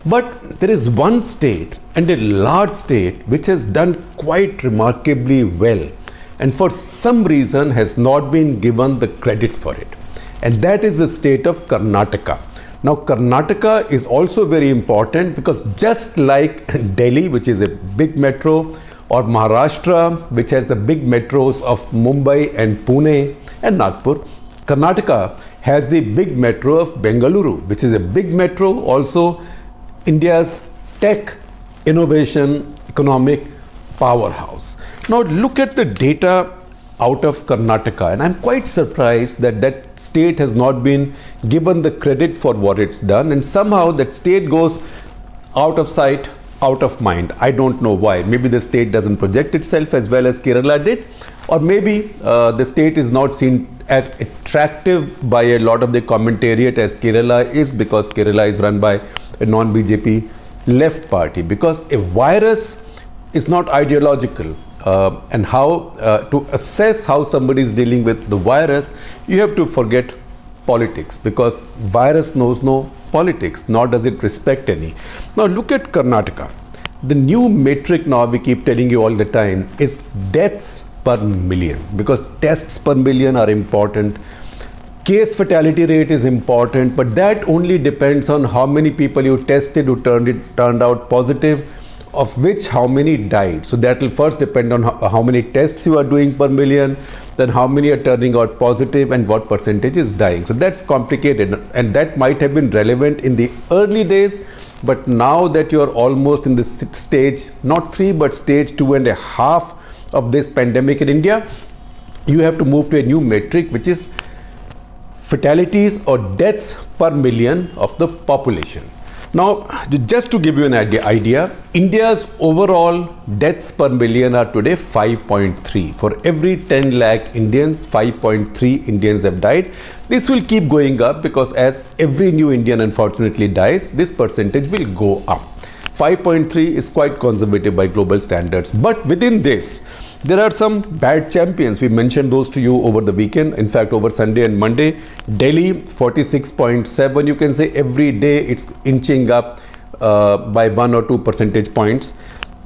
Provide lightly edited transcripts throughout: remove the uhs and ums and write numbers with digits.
But there is one state, and a large state, which has done quite remarkably well, and for some reason has not been given the credit for it. And that is the state of Karnataka. Now, Karnataka is also very important because just like Delhi, which is a big metro, or Maharashtra, which has the big metros of Mumbai and Pune and Nagpur, Karnataka has the big metro of Bengaluru, which is a big metro, also India's tech, innovation, economic powerhouse. Now look at the data out of Karnataka, and I'm quite surprised that that state has not been given the credit for what it's done, and somehow that state goes out of sight, out of mind. I don't know why. Maybe the state doesn't project itself as well as Kerala did, or maybe the state is not seen as attractive by a lot of the commentariat as Kerala is, because Kerala is run by a non-BJP left party. Because a virus is not ideological, and how to assess how somebody is dealing with the virus, you have to forget politics, because virus knows no politics, nor does it respect any. Now look at Karnataka. The new metric now we keep telling you all the time is deaths per million, because tests per million are important. Case fatality rate is important, but that only depends on how many people you tested who turned out positive, of which how many died. So that will first depend on how many tests you are doing per million, then how many are turning out positive, and what percentage is dying. So that's complicated, and that might have been relevant in the early days, but now that you are almost in the stage, not 3 but stage 2.5 of this pandemic in India, you have to move to a new metric, which is fatalities or deaths per million of the population. Now, just to give you an idea, India's overall deaths per million are today 5.3. For every 10 lakh Indians, 5.3 Indians have died. This will keep going up because as every new Indian unfortunately dies, this percentage will go up. 5.3 is quite conservative by global standards. But within this, there are some bad champions. We mentioned those to you over the weekend. In fact, over Sunday and Monday, Delhi 46.7. You can say every day it's inching up by 1 or 2 percentage points.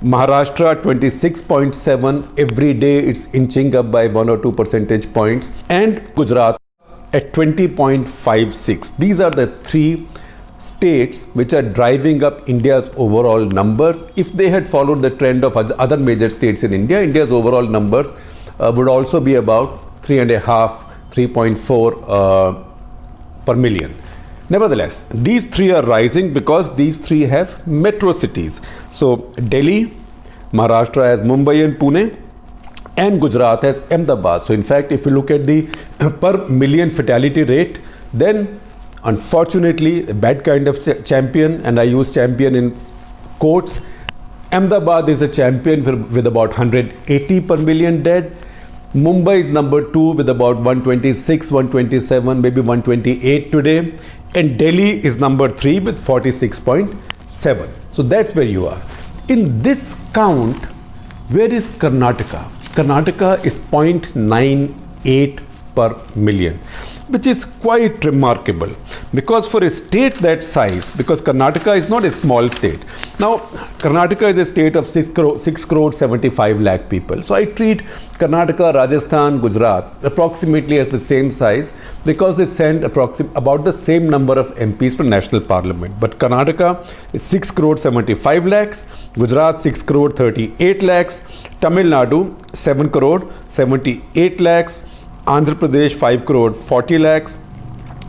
Maharashtra 26.7. Every day it's inching up by 1 or 2 percentage points. And Gujarat at 20.56. These are the 3 states which are driving up India's overall numbers. If they had followed the trend of other major states in India, India's overall numbers would also be about 3.5, 3.4 per million. Nevertheless, these 3 are rising because these 3 have metro cities. So Delhi, Maharashtra has Mumbai and Pune, and Gujarat has Ahmedabad. So in fact, if you look at the per million fatality rate, then unfortunately, a bad kind of champion, and I use champion in quotes. Ahmedabad is a champion with about 180 per million dead. Mumbai is number 2 with about 126, 127, maybe 128 today. And Delhi is number 3 with 46.7. So that's where you are. In this count, where is Karnataka? Karnataka is 0.98 per million, which is quite remarkable, because for a state that size, because Karnataka is not a small state. Now, Karnataka is a state of 6 crore 75 lakh people. So I treat Karnataka, Rajasthan, Gujarat approximately as the same size, because they send about the same number of MPs to national parliament. But Karnataka is 6 crore 75 lakhs, Gujarat 6 crore 38 lakhs, Tamil Nadu 7 crore 78 lakhs, Andhra Pradesh 5 crore 40 lakhs,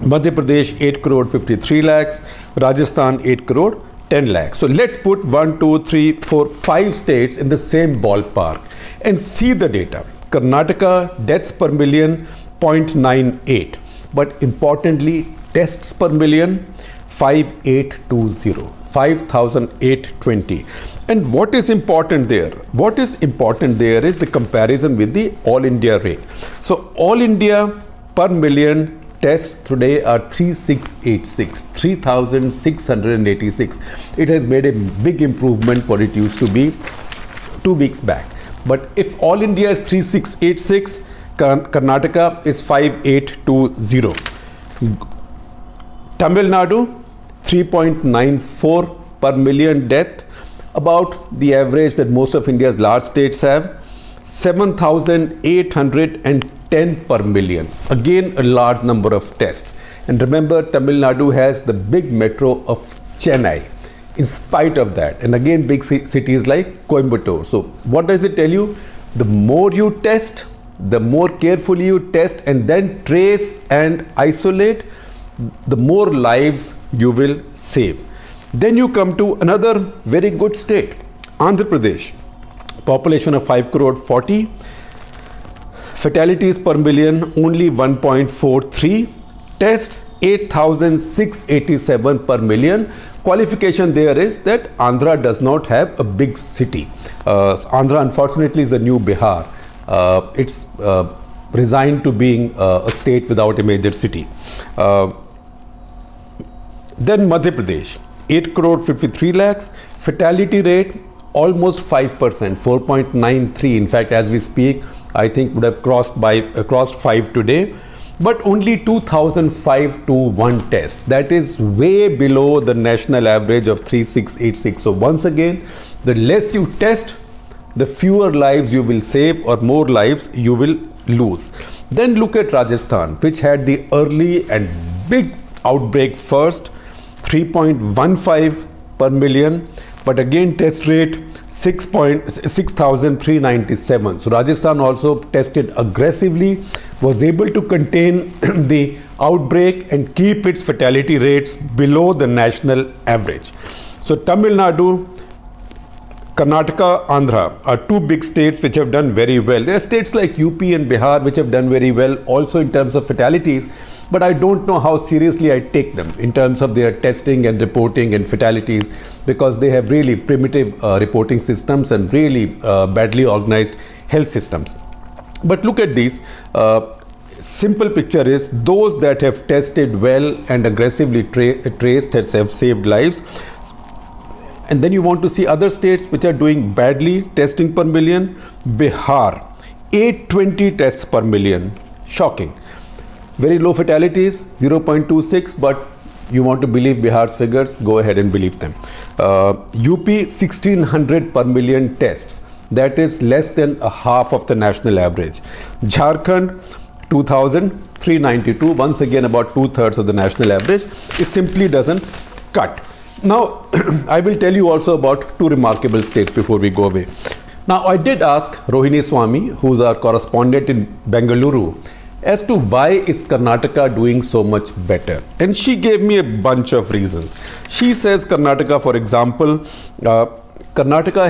Madhya Pradesh 8 crore 53 lakhs, Rajasthan 8 crore 10 lakhs. So let's put 1, 2, 3, 4, 5 states in the same ballpark and see the data. Karnataka deaths per million 0.98, but importantly tests per million 5820. 5,820. And what is important there? What is important there is the comparison with the All India rate. So All India per million tests today are 3686, 3,686. It has made a big improvement what it used to be 2 weeks back. But if All India is 3686, Karnataka is 5820. Tamil Nadu 3.94 per million death, about the average that most of India's large states have. 7,810 per million. Again, a large number of tests. And remember, Tamil Nadu has the big metro of Chennai. In spite of that, and again, big cities like Coimbatore. So, what does it tell you? The more you test, the more carefully you test and then trace and isolate, the more lives you will save. Then you come to another very good state, Andhra Pradesh. Population of 5 crore 40. Fatalities per million only 1.43. Tests 8,687 per million. Qualification there is that Andhra does not have a big city. Andhra unfortunately is a new Bihar. It's resigned to being a state without a major city. Then Madhya Pradesh, 8 crore 53 lakhs. Fatality rate almost 5%, 4.93. In fact, as we speak, I think would have crossed 5 today. But only 2,521 tests. That is way below the national average of 3,686. So once again, the less you test, the fewer lives you will save or more lives you will lose. Then look at Rajasthan, which had the early and big outbreak first, 3.15 per million. But again, test rate 6,397. So Rajasthan also tested aggressively, was able to contain the outbreak and keep its fatality rates below the national average. So Tamil Nadu, Karnataka, Andhra are two big states which have done very well. There are states like UP and Bihar which have done very well also in terms of fatalities, but I don't know how seriously I take them in terms of their testing and reporting and fatalities, because they have really primitive reporting systems and really badly organized health systems. But look at these. Simple picture is those that have tested well and aggressively traced have saved lives. And then you want to see other states which are doing badly testing per million. Bihar, 820 tests per million. Shocking. Very low fatalities, 0.26, but you want to believe Bihar's figures, go ahead and believe them. UP, 1,600 per million tests. That is less than a half of the national average. Jharkhand, 2,392, once again about 2/3 of the national average. It simply doesn't cut. Now, I will tell you also about two remarkable states before we go away. Now, I did ask Rohini Swami, who's our correspondent in Bengaluru, as to why is Karnataka doing so much better. And she gave me a bunch of reasons. She says Karnataka, for example, Karnataka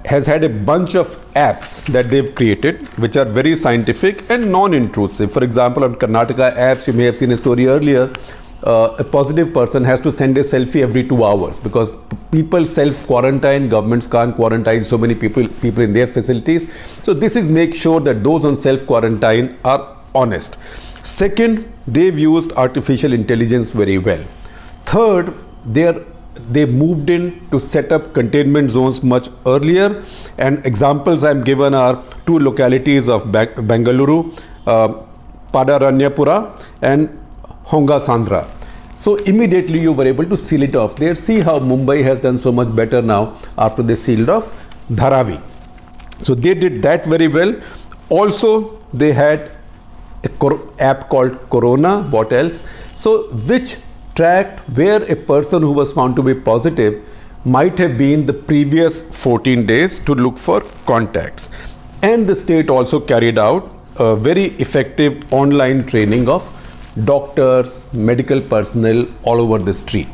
has had a bunch of apps that they've created which are very scientific and non-intrusive. For example, on Karnataka apps, you may have seen a story earlier, a positive person has to send a selfie every 2 hours because people self-quarantine, governments can't quarantine so many people in their facilities. So this is make sure that those on self-quarantine are honest. Second, they've used artificial intelligence very well. Third, they moved in to set up containment zones much earlier, and examples I'm given are two localities of Bengaluru, Padaranyapura and Honga Sandra. So immediately you were able to seal it off there. See how Mumbai has done so much better now after they sealed off Dharavi. So they did that very well. Also, they had an app called Corona. What else? So which tracked where a person who was found to be positive might have been the previous 14 days to look for contacts. And the state also carried out a very effective online training of doctors, medical personnel all over the state.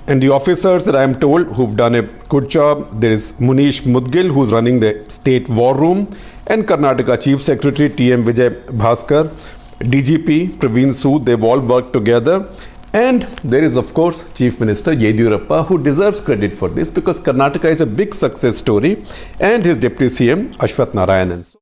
And the officers that I am told who've done a good job, there is Munish Mudgil, who's running the state war room, and Karnataka Chief Secretary T.M. Vijay Bhaskar, DGP Praveen Sood, they've all worked together. And there is, of course, Chief Minister Yediyurappa, who deserves credit for this because Karnataka is a big success story, and his Deputy CM Ashwath Narayanan.